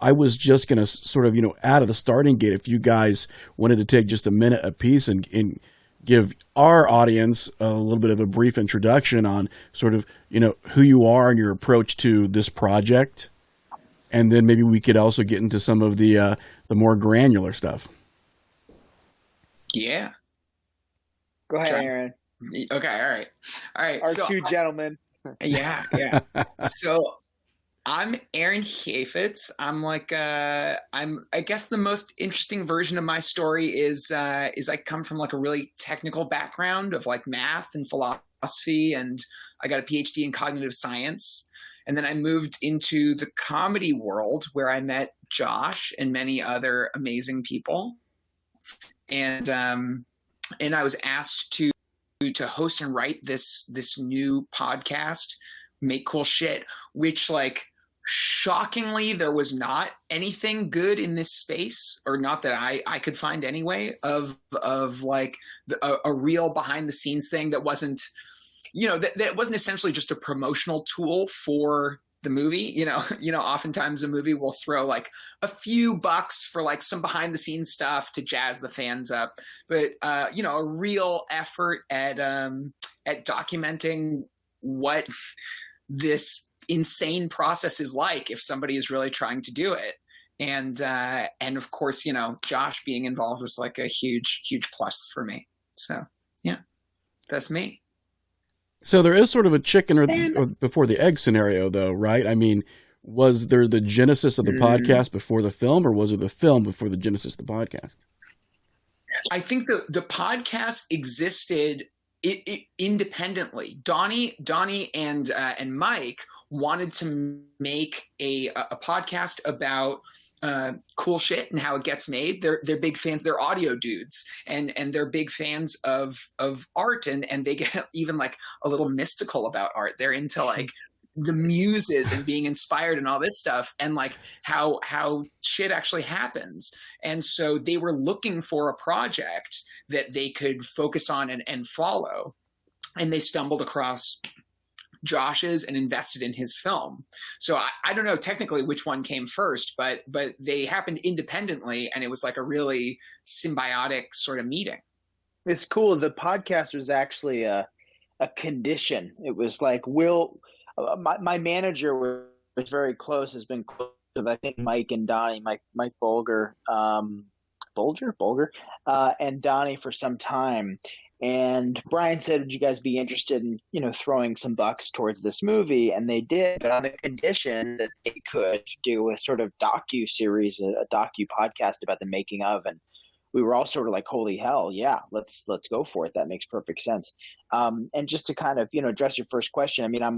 I was just going to sort of, out of the starting gate, if you guys wanted to take just a minute apiece and give our audience a little bit of a brief introduction on sort of, who you are and your approach to this project. And then maybe we could also get into some of the more granular stuff. Yeah. Go ahead, Aaron. Okay. All right. Our two gentlemen. Yeah. So I'm Aaron Keihfets. I guess the most interesting version of my story is I come from like a really technical background of like math and philosophy, and I got a PhD in cognitive science. And then I moved into the comedy world where I met Josh and many other amazing people. And I was asked to host and write this new podcast, Make Cool Shit, which like shockingly there was not anything good in this space, or not that I could find anyway, of like a real behind the scenes thing that wasn't, that wasn't essentially just a promotional tool for the movie. Oftentimes a movie will throw like a few bucks for like some behind the scenes stuff to jazz the fans up, but a real effort at documenting what this insane process is like if somebody is really trying to do it. And of course, Josh being involved was like a huge plus for me. So yeah, that's me. So there is sort of a chicken or before the egg scenario, though, right? I mean, was there the genesis of the podcast before the film, or was it the film before the genesis of the podcast? I think the podcast existed independently. Donnie and Mike wanted to make a podcast about cool shit and how it gets made. They're big fans. They're audio dudes, and they're big fans of art, and they get even like a little mystical about art. They're into like the muses and being inspired and all this stuff, and like how shit actually happens. And so they were looking for a project that they could focus on and follow, and they stumbled across Josh's and invested in his film. So I don't know technically which one came first, but they happened independently, and it was like a really symbiotic sort of meeting. It's cool. The podcast was actually a condition. It was like, my manager was very close, has been close with, I think, Mike and Donnie, Mike Bolger, and Donnie for some time. And Brian said, would you guys be interested in, throwing some bucks towards this movie? And they did, but on the condition that they could do a sort of docu-series, a docu-podcast about the making of. And we were all sort of like, holy hell, yeah, let's go for it. That makes perfect sense. And just to kind of, address your first question, I mean, I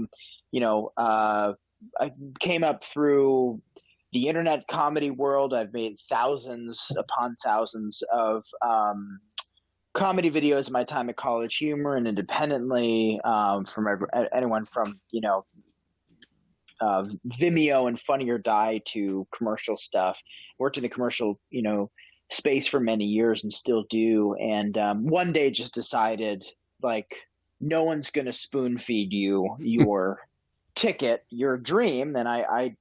came up through the internet comedy world. I've made thousands upon thousands of comedy videos in my time at College Humor and independently, from anyone from Vimeo and Funny or Die to commercial stuff. Worked in the commercial space for many years and still do. And one day just decided, like, no one's going to spoon feed you your ticket, your dream. And I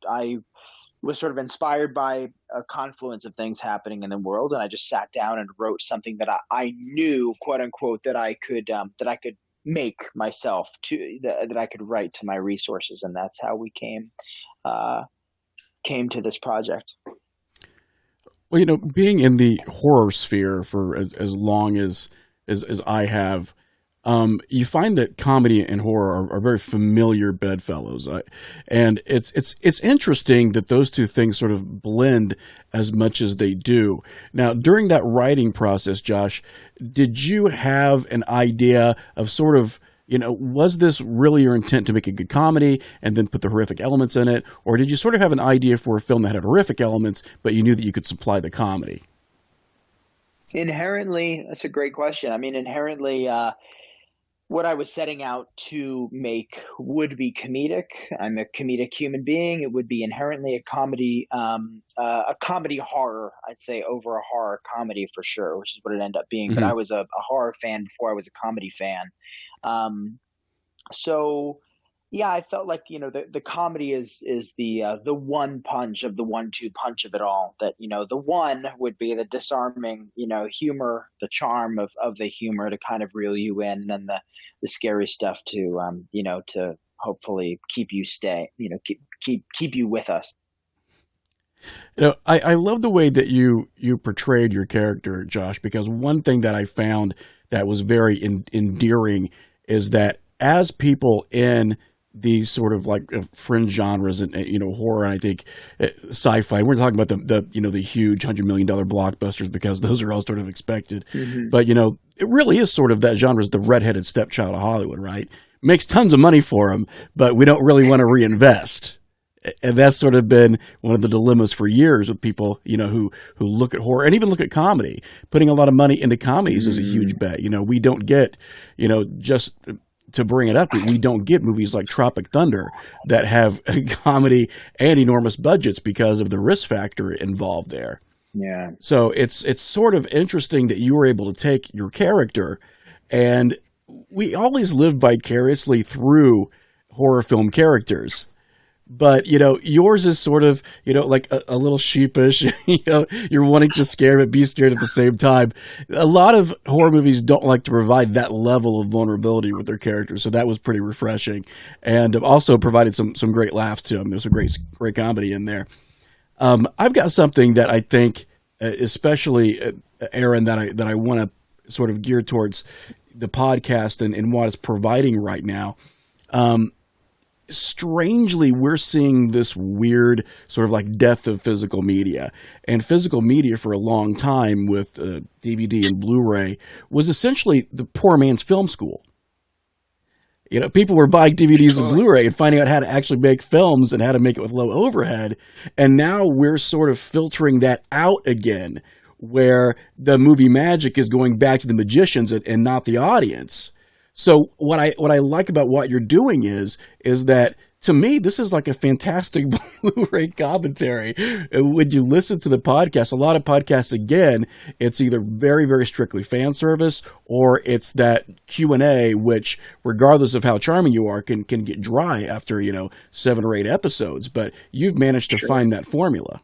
was sort of inspired by a confluence of things happening in the world, and I just sat down and wrote something that I knew, quote unquote, that I could make myself, that I could write to my resources, and that's how we came to this project. Well, being in the horror sphere for as long as I have, you find that comedy and horror are very familiar bedfellows, and it's interesting that those two things sort of blend as much as they do. Now, during that writing process, Josh, did you have an idea of sort of, was this really your intent to make a good comedy and then put the horrific elements in it, or did you sort of have an idea for a film that had horrific elements, but you knew that you could supply the comedy? Inherently, that's a great question. I mean, inherently, what I was setting out to make would be comedic. I'm a comedic human being. It would be inherently a comedy horror, I'd say, over a horror comedy for sure, which is what it ended up being. Mm-hmm. But I was a horror fan before I was a comedy fan. So Yeah, I felt like, the comedy is the one punch of the 1-2 punch of it all. That, the one would be the disarming, humor, the charm of the humor to kind of reel you in, and then the scary stuff to to hopefully keep you keep you with us. I love the way that you portrayed your character, Josh, because one thing that I found that was very endearing is that as people in these sort of like fringe genres and horror, and I think sci-fi, we're talking about the huge $100 million blockbusters because those are all sort of expected. Mm-hmm. But it really is sort of that genre is the redheaded stepchild of Hollywood, right? Makes tons of money for them, but we don't really want to reinvest. And that's sort of been one of the dilemmas for years with people, who look at horror and even look at comedy. Putting a lot of money into comedies is a huge bet. We don't get, just to bring it up, we don't get movies like Tropic Thunder that have a comedy and enormous budgets because of the risk factor involved there. Yeah. So it's sort of interesting that you were able to take your character, and we always live vicariously through horror film characters. But, yours is sort of, like a little sheepish, you're wanting to scare but be scared at the same time. A lot of horror movies don't like to provide that level of vulnerability with their characters. So that was pretty refreshing, and also provided some great laughs too. There's some great comedy in there. I've got something that I think, especially Aaron, that I want to sort of gear towards the podcast and what it's providing right now. Strangely, we're seeing this weird sort of like death of physical media. And physical media for a long time with DVD and Blu-ray was essentially the poor man's film school. People were buying DVDs and Blu-ray and finding out how to actually make films and how to make it with low overhead. And now we're sort of filtering that out again, where the movie magic is going back to the magicians and not the audience. So what I like about what you're doing is that, to me, this is like a fantastic Blu-ray commentary. When you listen to the podcast, a lot of podcasts, again, it's either very, very strictly fan service or it's that Q&A, which, regardless of how charming you are, can get dry after, 7 or 8 episodes. But you've managed to find that formula.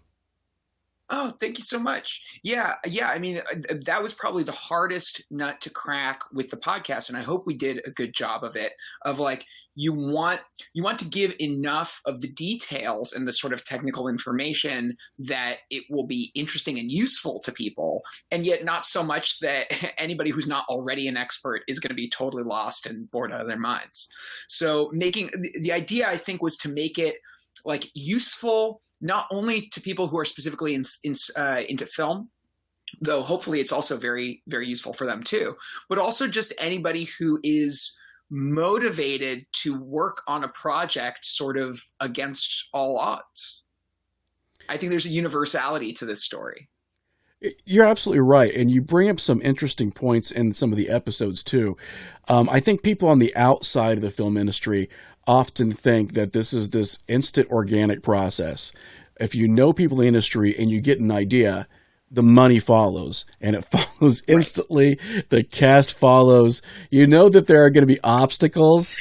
Oh, thank you so much. Yeah. I mean, that was probably the hardest nut to crack with the podcast, and I hope we did a good job of it. Of like, you want to give enough of the details and the sort of technical information that it will be interesting and useful to people, and yet not so much that anybody who's not already an expert is going to be totally lost and bored out of their minds. So making the idea, I think, was to make it like useful not only to people who are specifically into film, though hopefully it's also very, very useful for them too, but also just anybody who is motivated to work on a project sort of against all odds. I think there's a universality to this story. You're absolutely right. And you bring up some interesting points in some of the episodes too. I think people on the outside of the film industry often think that this is this instant organic process. If you know people in the industry and you get an idea, the money follows, and it follows instantly. Right. The cast follows. You know that there are going to be obstacles,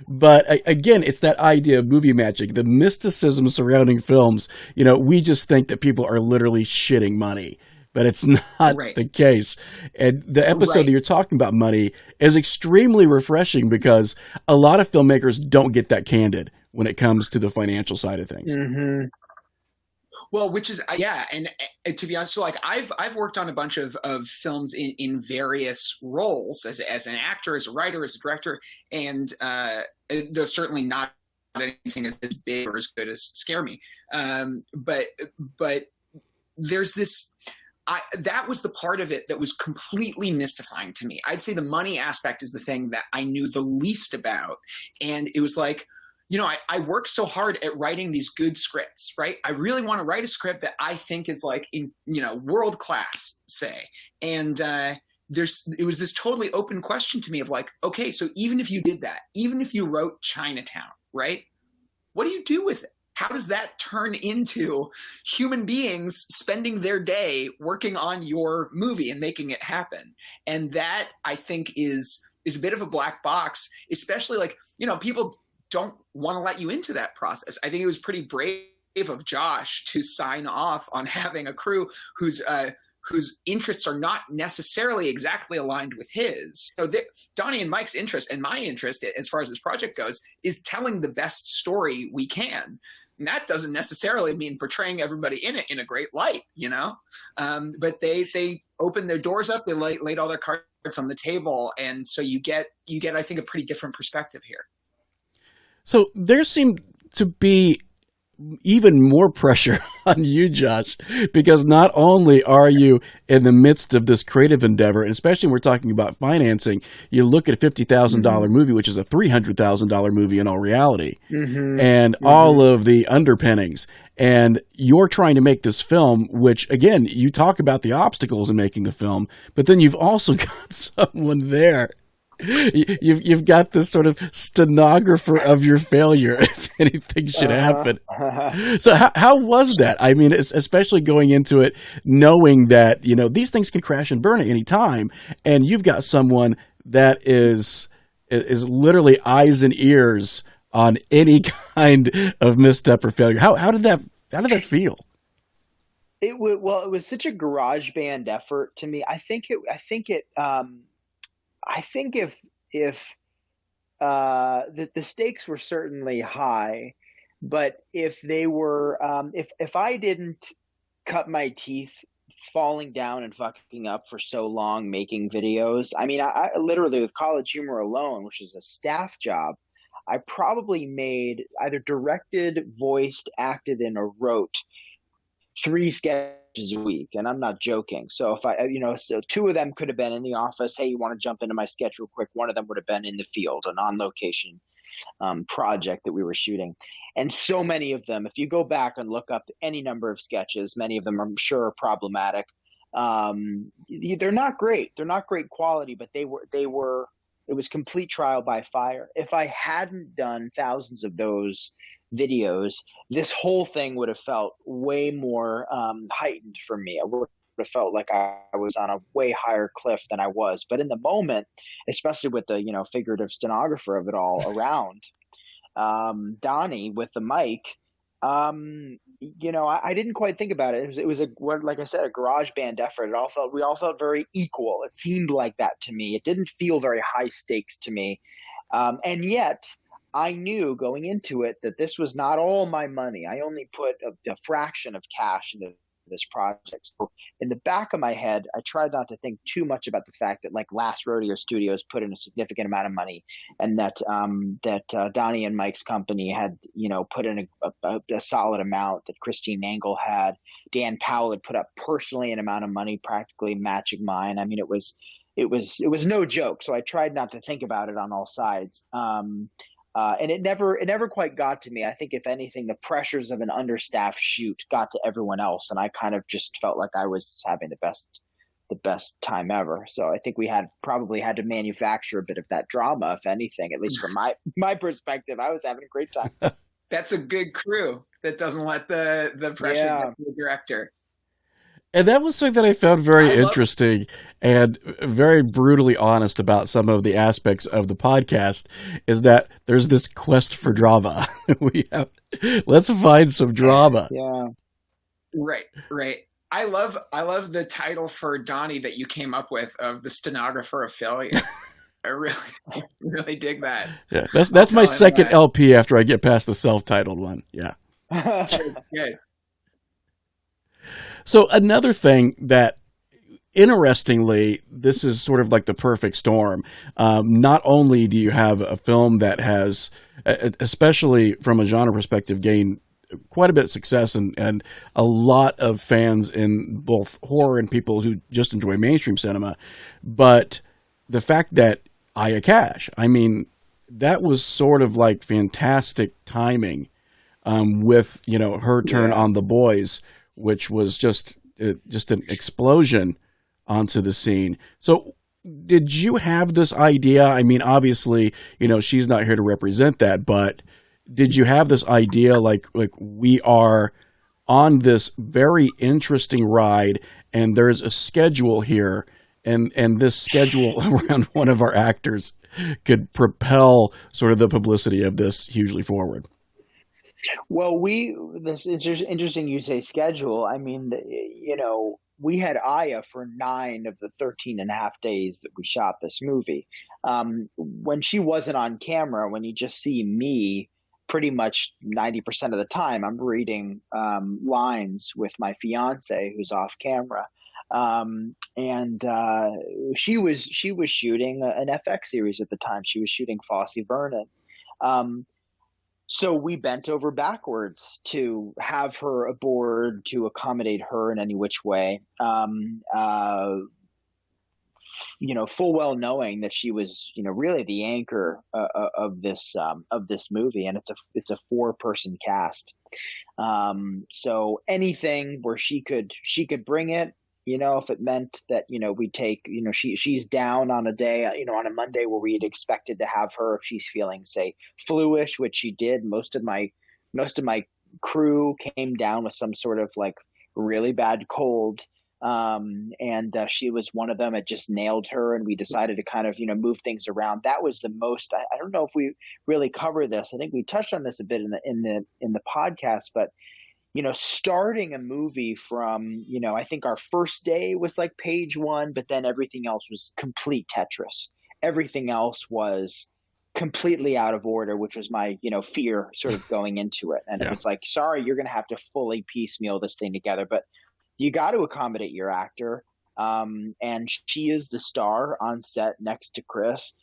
but again, it's that idea of movie magic, the mysticism surrounding films. We just think that people are literally shitting money. But it's not the case. And the episode that you're talking about, money, is extremely refreshing because a lot of filmmakers don't get that candid when it comes to the financial side of things. Mm-hmm. Well, which is, yeah. And to be honest, so like I've worked on a bunch of films in various roles as an actor, as a writer, as a director. And there's certainly not anything as big or as good as Scare Me. But there's this... that was the part of it that was completely mystifying to me. I'd say the money aspect is the thing that I knew the least about. And it was like, I work so hard at writing these good scripts, right? I really want to write a script that I think is like, world class, say. And it was this totally open question to me of like, okay, so even if you did that, even if you wrote Chinatown, right? What do you do with it? How does that turn into human beings spending their day working on your movie and making it happen? And that, I think, is a bit of a black box, especially like, people don't want to let you into that process. I think it was pretty brave of Josh to sign off on having a crew whose interests are not necessarily exactly aligned with his. So Donnie and Mike's interest and my interest, as far as this project goes, is telling the best story we can. And that doesn't necessarily mean portraying everybody in it in a great light, but they opened their doors up, they laid all their cards on the table, and so you get I think a pretty different perspective here. So there seemed to be even more pressure on you, Josh, because not only are you in the midst of this creative endeavor, and especially when we're talking about financing, you look at a $50,000 movie, which is a $300,000 movie in all reality, and all of the underpinnings. And you're trying to make this film, which, again, you talk about the obstacles in making the film, but then you've also got someone there. You've got this sort of stenographer of your failure if anything should happen. So how was that? I mean, especially going into it, knowing that, these things can crash and burn at any time, and you've got someone that is literally eyes and ears on any kind of misstep or failure. How did that feel? It was such a garage band effort to me. I think if the stakes were certainly high, but if they were, if I didn't cut my teeth falling down and fucking up for so long making videos, I mean, I literally with College Humor alone, which is a staff job, I probably made either directed, voiced, acted in, or wrote 3 sketches a week, and I'm not joking. So if so 2 of them could have been in the office. Hey, you want to jump into my sketch real quick? One of them would have been in the field, an on-location project that we were shooting. And so many of them, if you go back and look up any number of sketches, many of them I'm sure are problematic. They're not great. They're not great quality, but they were. It was complete trial by fire. If I hadn't done thousands of those videos, this whole thing would have felt way more heightened for me. I would have felt like I was on a way higher cliff than I was. But in the moment, especially with the figurative stenographer of it all around, Donnie with the mic, I didn't quite think about it. It was like I said, a garage band effort. We all felt very equal. It seemed like that to me. It didn't feel very high stakes to me, and yet I knew going into it that this was not all my money. I only put a fraction of cash into this project. So in the back of my head, I tried not to think too much about the fact that Last Rodeo Studios put in a significant amount of money, and that Donnie and Mike's company had put in a solid amount, that Christine Angle had. Dan Powell had put up personally an amount of money practically matching mine. I mean, it was no joke. So I tried not to think about it on all sides. And it never quite got to me. I think if anything, the pressures of an understaffed shoot got to everyone else, and I kind of just felt like I was having the best time ever. So I think we probably had to manufacture a bit of that drama, if anything, at least from my perspective. I was having a great time. That's a good crew that doesn't let the pressure get to the director. And that was something that I found very interesting and very brutally honest about some of the aspects of the podcast, is that there's this quest for drama. Let's find some drama. Yeah. Right. I love the title for Donnie that you came up with, of the stenographer of failure. I really dig that. Yeah, that's my second LP after I get past the self-titled one. Yeah. Good. So another thing that, interestingly, this is sort of like the perfect storm. Not only do you have a film that has, especially from a genre perspective, gained quite a bit of success and a lot of fans in both horror and people who just enjoy mainstream cinema, but the fact that Aya Cash, I mean, that was sort of like fantastic timing with her turn on The Boys, which was just an explosion onto the scene. So did you have this idea? I mean, obviously, she's not here to represent that, but did you have this idea like we are on this very interesting ride and there's a schedule here, and this schedule around one of our actors could propel sort of the publicity of this hugely forward. Well, this it's just interesting you say schedule. I mean, we had Aya for 9 of the 13 and a half days that we shot this movie. When she wasn't on camera, when you just see me, pretty much 90% of the time, I'm reading lines with my fiance who's off camera. And she was shooting an FX series at the time. She was shooting Fosse Vernon. So we bent over backwards to have her aboard to accommodate her in any which way. Full well knowing that she was, really the anchor of this movie, and it's a 4-person cast. So anything where she could bring it. If it meant that, we take, she's down on a day, on a Monday where we'd expected to have her, if she's feeling, say, flu-ish, which she did. Most of my crew came down with some sort of like really bad cold. And she was one of them. It just nailed her, and we decided to kind of, move things around. That was the most, I don't know if we really cover this. I think we touched on this a bit in the podcast, but starting a movie from, I think our first day was like page 1, but then everything else was complete Tetris. Everything else was completely out of order, which was my, fear sort of going into it. And It was like, sorry, you're going to have to fully piecemeal this thing together, but you got to accommodate your actor. And she is the star on set next to Chris.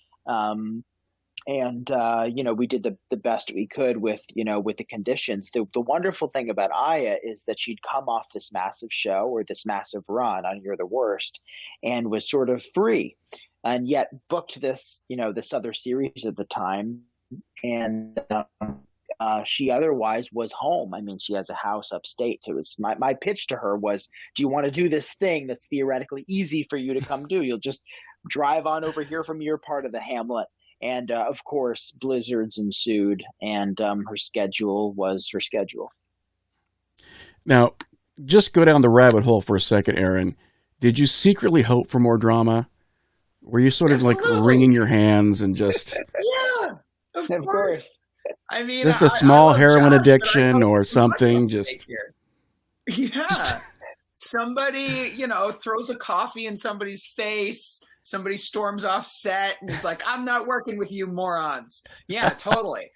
We did the best we could with the conditions. The wonderful thing about Aya is that she'd come off this massive show or this massive run on You're the Worst and was sort of free, and yet booked this, this other series at the time. And she otherwise was home. I mean, she has a house upstate. So it was my pitch to her was, do you want to do this thing that's theoretically easy for you to come do? You'll just drive on over here from your part of the hamlet. And, of course, blizzards ensued, and her schedule was her schedule. Now, just go down the rabbit hole for a second, Aaron. Did you secretly hope for more drama? Were you sort of like wringing your hands and just... Yeah, of course. I mean, just a small heroin Josh, addiction or something. Yeah. Somebody, throws a coffee in somebody's face. Somebody storms off set and is like, I'm not working with you morons. Yeah, totally.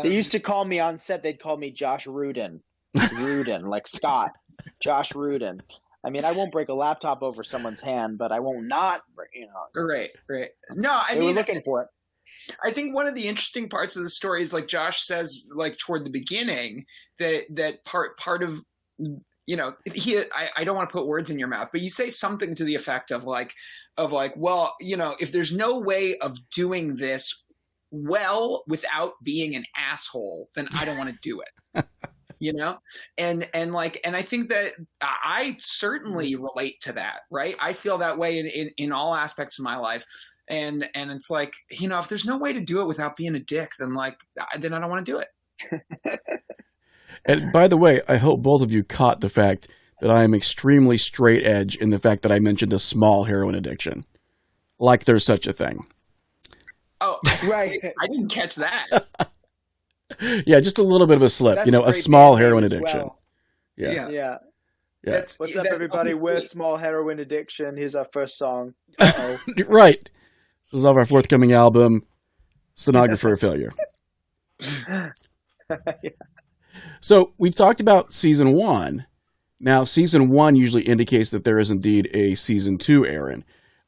They used to call me on set. They'd call me Josh Ruben, like Scott, Josh Ruben. I mean, I won't break a laptop over someone's hand, but I won't not, Right. No, I mean, we're looking for it. I think one of the interesting parts of the story is, like Josh says, like toward the beginning, that part of, I don't want to put words in your mouth, but you say something to the effect of like, well, if there's no way of doing this well without being an asshole, then I don't want to do it. And I think that I certainly relate to that, right? I feel that way in all aspects of my life. And it's like, if there's no way to do it without being a dick, then I don't want to do it. And by the way, I hope both of you caught the fact that I am extremely straight edge in the fact that I mentioned a small heroin addiction. Like there's such a thing. Oh, right. I didn't catch that. Yeah, just a little bit of a slip. That's a small heroin addiction. Well. Yeah. What's up, everybody? We're Small Heroin Addiction. Here's our first song. Right. This is off our forthcoming album, Stenographer Failure. So we've talked about season 1. Now, season 1 usually indicates that there is indeed a season 2, Aaron.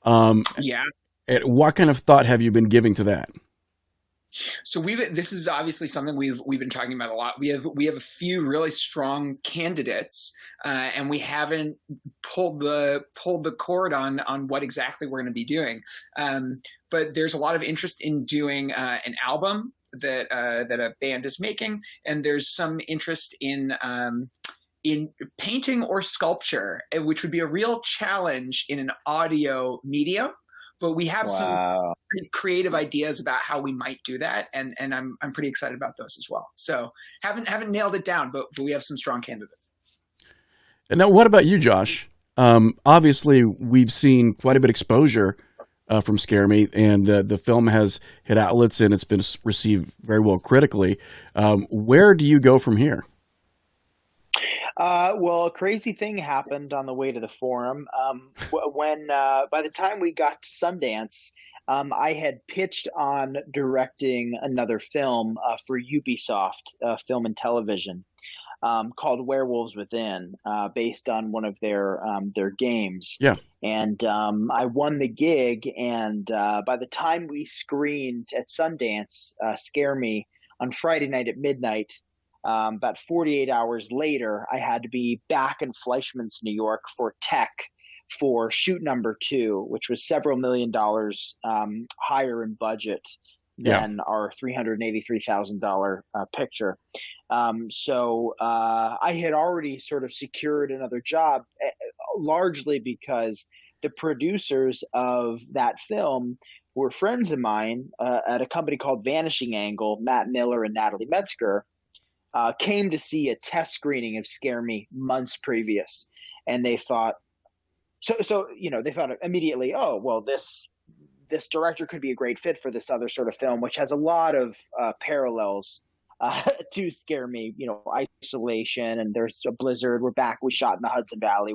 Yeah. And what kind of thought have you been giving to that? So this is obviously something we've been talking about a lot. We have a few really strong candidates, and we haven't pulled the cord on what exactly we're going to be doing. But there's a lot of interest in doing an album that a band is making, and there's some interest in painting or sculpture, which would be a real challenge in an audio medium. But we have some pretty creative ideas about how we might do that, and I'm pretty excited about those as well. So haven't nailed it down, but we have some strong candidates. And now, what about you, Josh? Obviously, we've seen quite a bit of exposure from Scare Me, and the film has hit outlets and it's been received very well critically. Where do you go from here? Well, a crazy thing happened on the way to the forum. When by the time we got to Sundance, I had pitched on directing another film for Ubisoft, Film and Television, called Werewolves Within, based on one of their games. Yeah. And I won the gig, and by the time we screened at Sundance, Scare Me, on Friday night at midnight, about 48 hours later, I had to be back in Fleischmann's, New York for tech for shoot number 2, which was several $1,000,000 higher in budget than our $383,000 picture. So I had already sort of secured another job, largely because the producers of that film were friends of mine at a company called Vanishing Angle. Matt Miller and Natalie Metzger came to see a test screening of Scare Me months previous, and they thought, they thought immediately, oh well, this director could be a great fit for this other sort of film, which has a lot of parallels to Scare Me, isolation, and there's a blizzard. We're back. We shot in the Hudson Valley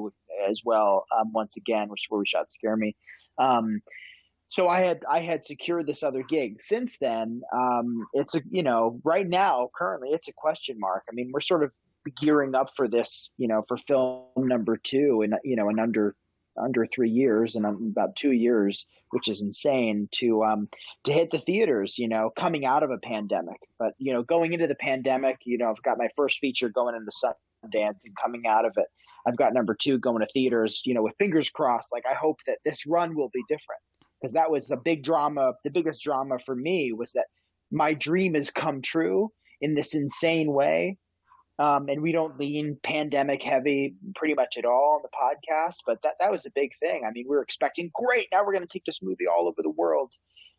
as well, once again, which is where we shot Scare Me. So I had secured this other gig. Since then, it's right now, currently, it's a question mark. I mean, we're sort of gearing up for this, for film number 2 in under 3 years, and about 2 years, which is insane to hit the theaters, coming out of a pandemic. But, going into the pandemic, I've got my first feature going into Sundance, and coming out of it, I've got number 2 going to theaters, with fingers crossed. Like, I hope that this run will be different, because that was a big drama. The biggest drama for me was that my dream has come true in this insane way. And we don't lean pandemic heavy pretty much at all on the podcast, but that was a big thing. I mean, we were expecting, great, now we're going to take this movie all over the world.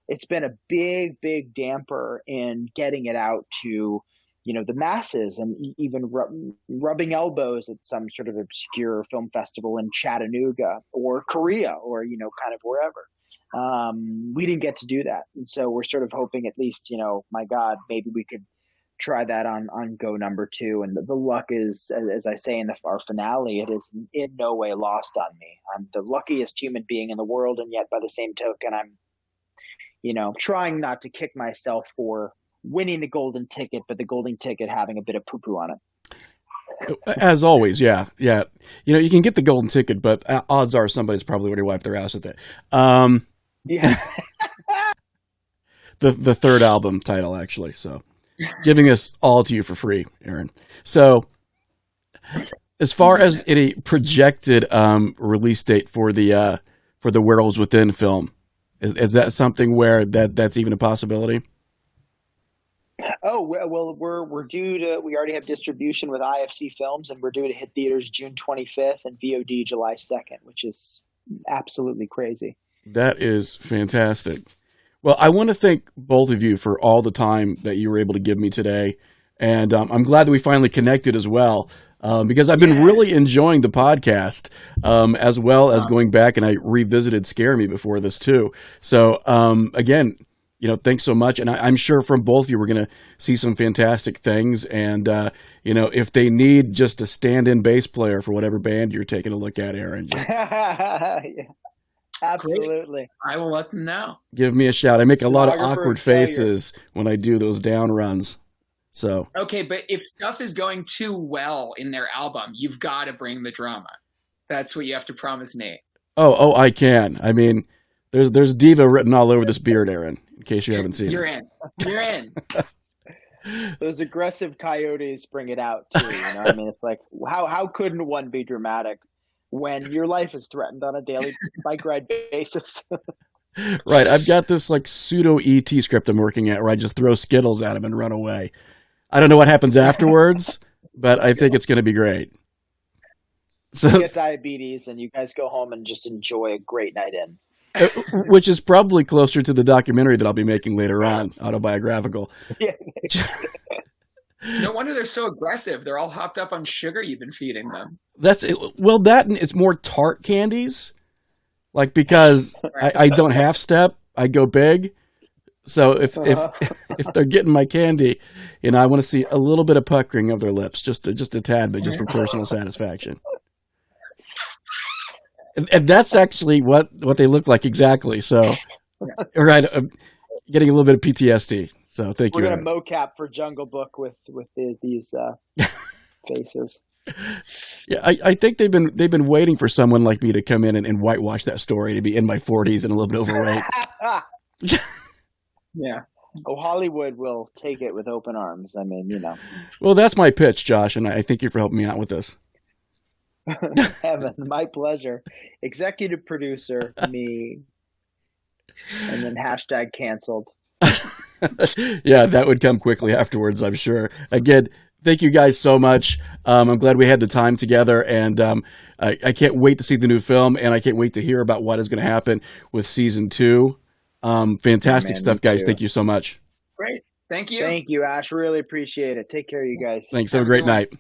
It's been a big, big damper in getting it out to, the masses, and even rubbing elbows at some sort of obscure film festival in Chattanooga or Korea or, kind of wherever. We didn't get to do that. And so we're sort of hoping, at least, my God, maybe we could try that on go number 2. And the luck is, as I say in our finale, it is in no way lost on me. I'm the luckiest human being in the world, and yet by the same token, I'm trying not to kick myself for winning the golden ticket, but the golden ticket having a bit of poo-poo on it. As always, yeah. You can get the golden ticket, but odds are somebody's probably already wiped their ass with it. Yeah. the third album title, actually, so giving us all to you for free, Aaron. So, as far as any projected release date for the Werewolves Within film, is that something where that's even a possibility? Oh, well, we're due to. We already have distribution with IFC Films, and we're due to hit theaters June 25th and VOD July 2nd, which is absolutely crazy. That is fantastic. Well, I want to thank both of you for all the time that you were able to give me today. And I'm glad that we finally connected as well, because I've been really enjoying the podcast, as well as going back, and I revisited Scare Me before this too. So, again, thanks so much. And I'm sure from both of you, we're going to see some fantastic things. And, if they need just a stand-in bass player for whatever band you're taking a look at, Aaron, just Yeah. Absolutely. Great. I will let them know. give me a shout. I make a lot of awkward faces when I do those down runs. So Okay, but if stuff is going too well in their album, you've got to bring the drama. That's what you have to promise me. oh, I can. I mean, there's diva written all over this beard, Aaron. In case you haven't seen You're it. You're in. Those aggressive coyotes bring it out too. I mean, it's like, how couldn't one be dramatic when your life is threatened on a daily bike ride basis? Right. I've got this like pseudo ET script I'm working at where I just throw Skittles at him and run away. I don't know what happens afterwards, but I think it's going to be great. So, You get diabetes, and you guys go home and just enjoy a great night in. which is probably closer to the documentary that I'll be making later on, autobiographical. Yeah. No wonder they're so aggressive. They're all hopped up on sugar you've been feeding them. That's it. Well, that and it's more tart candies. Like, because I don't half step, I go big. So if they're getting my candy, I want to see a little bit of puckering of their lips, just a tad bit, just for personal satisfaction. And that's actually what they look like exactly. So, right, getting a little bit of PTSD. So thank you. We're gonna mocap for Jungle Book with these faces. Yeah, I think they've been waiting for someone like me to come in and whitewash that story, to be in my 40s and a little bit overweight. Yeah. Oh, Hollywood will take it with open arms. I mean, Well, that's my pitch, Josh, and I thank you for helping me out with this. Evan, my pleasure. Executive producer, me, and then hashtag canceled. Yeah, that would come quickly afterwards, I'm sure. Again, thank you guys so much. I'm glad we had the time together, and I can't wait to see the new film, and I can't wait to hear about what is going to happen with season 2. Fantastic stuff, guys. Thank you so much. Great. Thank you. Thank you, Ash. Really appreciate it. Take care, you guys. Thanks. Have a great night.